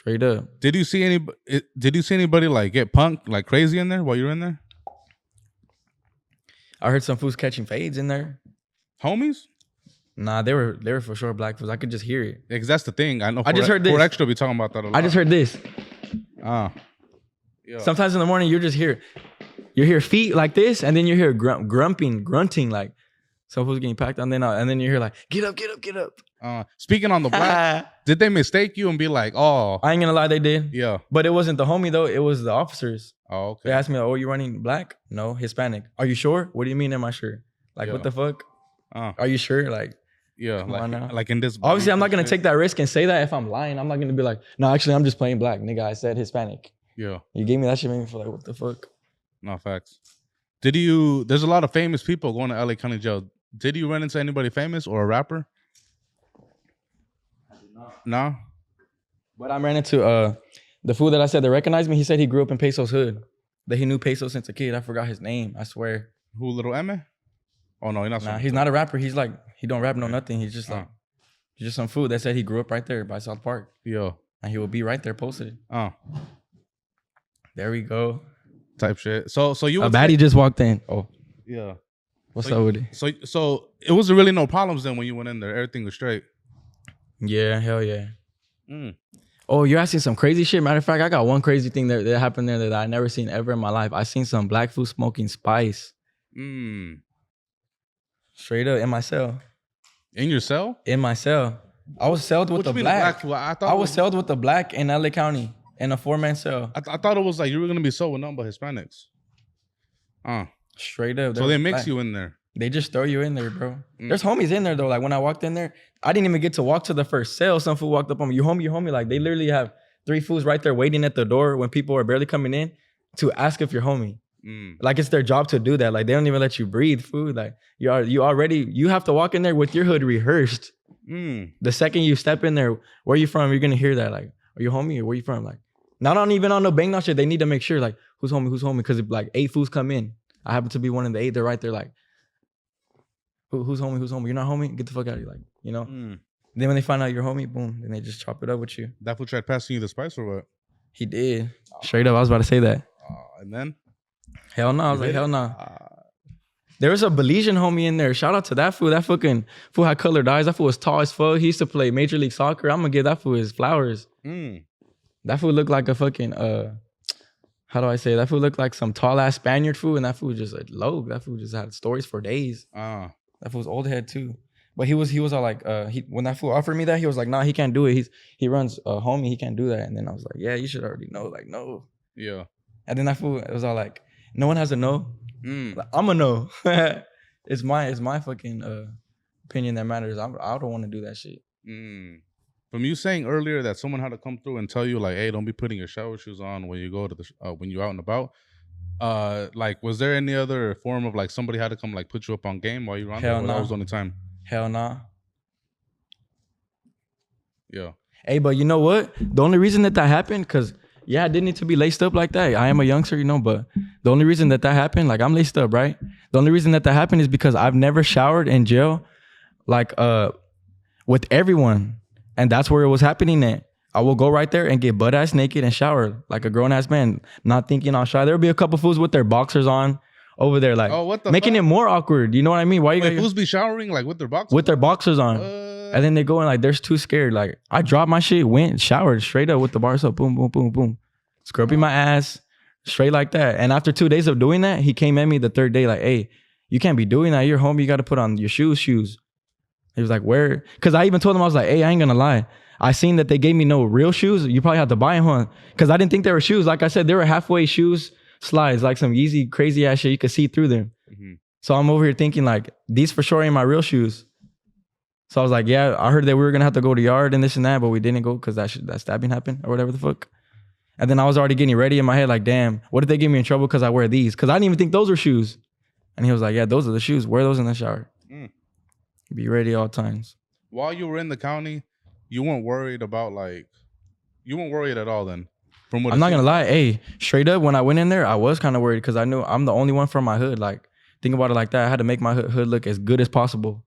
Straight up. Did you see anybody like get punked like crazy in there while you were in there? I heard some fools catching fades in there. Homies? Nah, they were for sure black fools. I could just hear it. Yeah, cause that's the thing. I know. I just heard this. For Extra be talking about that a lot. I just heard this. Yeah. Sometimes in the morning you hear feet like this, and then you hear grunting like some fools getting packed, and then you hear like get up. Speaking on the black, did they mistake you and be like, oh? I ain't gonna lie, they did. Yeah. But it wasn't the homie though. It was the officers. Oh, okay. They asked me, "Oh, you running black? No, Hispanic. Are you sure? What do you mean? Am I sure? Like, what the fuck? Are you sure? Like, yeah, like in this. Obviously, I'm not gonna take that risk and say that if I'm lying. I'm not gonna be like, no, actually, I'm just playing black, nigga. I said Hispanic. Yeah. You gave me that shit, made me feel like, what the fuck? No facts. There's a lot of famous people going to LA County Jail. Did you run into anybody famous or a rapper? I did not. No? But I ran into the fool that I said that recognized me. He said he grew up in Peso's hood. That he knew Peso since a kid. I forgot his name, I swear. Who, Little Emma? Oh no, he's not a rapper. He's like, he don't rap no nothing. He's just like, he's just some fool that said he grew up right there by South Park. Yo. And he will be right there posted. There we go. Type shit. So you a baddie just walked in. Oh. Yeah. What's up with it? So it was really no problems then when you went in there. Everything was straight. Yeah, hell yeah. Oh, you're asking some crazy shit. Matter of fact, I got one crazy thing that happened there that I never seen ever in my life. I seen some black food smoking spice. Straight up in my cell. In your cell? In my cell. I was celled with the black. I was celled with the black in LA County in a 4-man cell. I thought it was like you were gonna be celled with nothing but Hispanics. Straight up. So they mix you in there. They just throw you in there, bro. There's homies in there though. Like when I walked in there, I didn't even get to walk to the first cell. Some fool walked up on me. You homie. Like they literally have 3 fools right there waiting at the door when people are barely coming in to ask if you're homie. Like it's their job to do that. Like they don't even let you breathe, fool. Like you have to walk in there with your hood rehearsed. The second you step in there, where you from? You're gonna hear that. Like, are you homie or where you from? Like, not even on no bang now shit. They need to make sure like who's homie, because like 8 fools come in. I happen to be one of the 8. They're right there like, who's homie? You're not homie? Get the fuck out of here. Like, you know? Then when they find out you're homie, boom, then they just chop it up with you. That fool tried passing you the spice or what? He did. Straight up, I was about to say that. And then? Hell no. I was like, hell no. There was a Belizean homie in there. Shout out to that fool. That fucking fool had colored eyes. That fool was tall as fuck. He used to play Major League Soccer. I'm gonna give that fool his flowers. That fool looked like a fucking how do I say it? That fool looked like some tall ass Spaniard fool, and that fool just like low. That fool just had stories for days. That fool's old head too. But he was all like when that fool offered me that, he was like, nah, he can't do it. He runs homie, he can't do that. And then I was like, yeah, you should already know. Like, no. Yeah. And then that fool, it was all like, no one has a no. Like, I'm a no. It's my fucking opinion that matters. I don't want to do that shit. From you saying earlier that someone had to come through and tell you like, hey, don't be putting your shower shoes on when you go to the when you're out and about. Like, was there any other form of like somebody had to come like put you up on game while you were on there? Or that was the only time? Hell nah. Yeah. Hey, but you know what? The only reason that happened, because yeah, I didn't need to be laced up like that. I am a youngster, you know, but the only reason that happened, like I'm laced up, right? The only reason that happened is because I've never showered in jail, like with everyone. And that's where it was happening at. I will go right there and get butt ass naked and shower like a grown ass man, not thinking I'll shy. There'll be a couple fools with their boxers on over there, like making it more awkward. You know what I mean? Why you guys fools be showering like with their boxers? With their boxers on. And then they go in like they're too scared. Like I dropped my shit, went, showered straight up with the bars up, boom, boom, boom, boom. Scrubbing my ass straight like that. And after 2 days of doing that, he came at me the 3rd day like, hey, you can't be doing that. You're home. You got to put on your shoes. He was like, where? Because I even told him, I was like, hey, I ain't going to lie. I seen that they gave me no real shoes. You probably have to buy them, huh? Because I didn't think they were shoes. Like I said, they were halfway shoes, slides, like some Yeezy crazy ass shit. You could see through them. So I'm over here thinking like, these for sure ain't my real shoes. So I was like, yeah, I heard that we were going to have to go to yard and this and that, but we didn't go because that stabbing happened or whatever the fuck. And then I was already getting ready in my head like, damn, what if they get me in trouble because I wear these? Because I didn't even think those were shoes. And he was like, yeah, those are the shoes. Wear those in the shower. Be ready all times. While you were in the county, you weren't worried about you weren't worried at all then? From what I'm not going to lie. Hey, straight up, when I went in there, I was kind of worried because I knew I'm the only one from my hood. Like, think about it like that. I had to make my hood look as good as possible.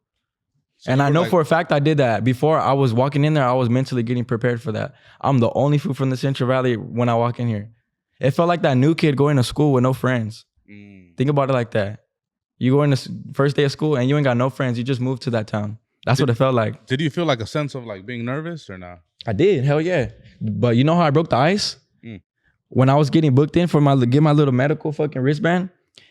So and you I were know like- for a fact I did that. Before I was walking in there, I was mentally getting prepared for that. I'm the only fool from the Central Valley when I walk in here. It felt like that new kid going to school with no friends. Think about it like that. You go in the first day of school and you ain't got no friends. You just moved to that town. That's what it felt like. Did you feel like a sense of like being nervous or not? I did. Hell yeah. But you know how I broke the ice? Mm. When I was getting booked in for get my little medical fucking wristband,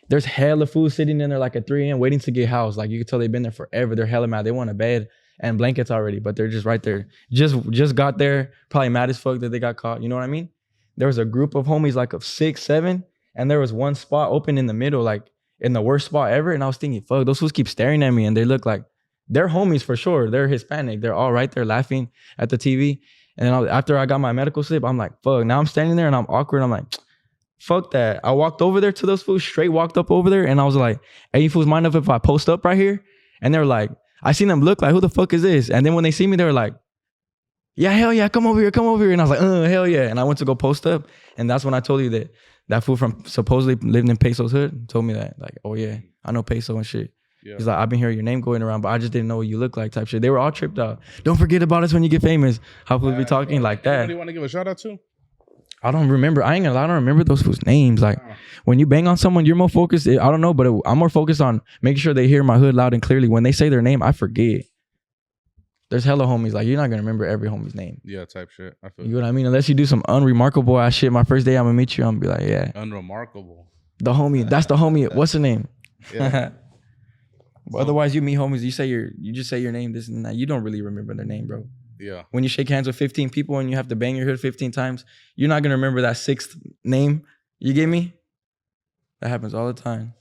there's hella food sitting in there like at 3 a.m. waiting to get housed. Like you can tell they've been there forever. They're hella mad. They want a bed and blankets already, but they're just right there. Just got there, probably mad as fuck that they got caught. You know what I mean? There was a group of homies like of 6, 7, and there was one spot open in the middle, like in the worst spot ever. And I was thinking, fuck, those fools keep staring at me and they look like they're homies for sure. They're Hispanic. They're all right there laughing at the TV. And then after I got my medical slip, I'm like, fuck. Now I'm standing there and I'm awkward. I'm like, fuck that. I walked over there to those fools, straight walked up over there. And I was like, hey, you fools mind if I post up right here? And they were like, I seen them look like, who the fuck is this? And then when they see me, they were like, yeah, hell yeah, come over here, come over here. And I was like, hell yeah. And I went to go post up. And that's when I told you that fool from supposedly living in Peso's hood told me that. Like, oh yeah, I know Peso and shit. Yeah. He's like, I've been hearing your name going around, but I just didn't know what you look like type shit. They were all tripped out. Don't forget about us when you get famous. How fools be talking like that. Anybody want to give a shout out to? I don't remember. I ain't gonna lie, I don't remember those fools' names. Like when you bang on someone, you're more focused. I don't know, but I'm more focused on making sure they hear my hood loud and clearly. When they say their name, I forget. There's hella homies. Like you're not gonna remember every homie's name. Yeah, type shit. I feel you know what I mean? Unless you do some unremarkable ass shit. My first day I'm gonna meet you, I'm gonna be like, yeah. Unremarkable. The homie. That's the homie. What's the name? Yeah. But otherwise, you meet homies. You just say your name. This and that. You don't really remember their name, bro. Yeah. When When you shake hands with 15 people and you have to bang your hood 15 times, you're not gonna remember that 6th name. You get me? That happens all the time.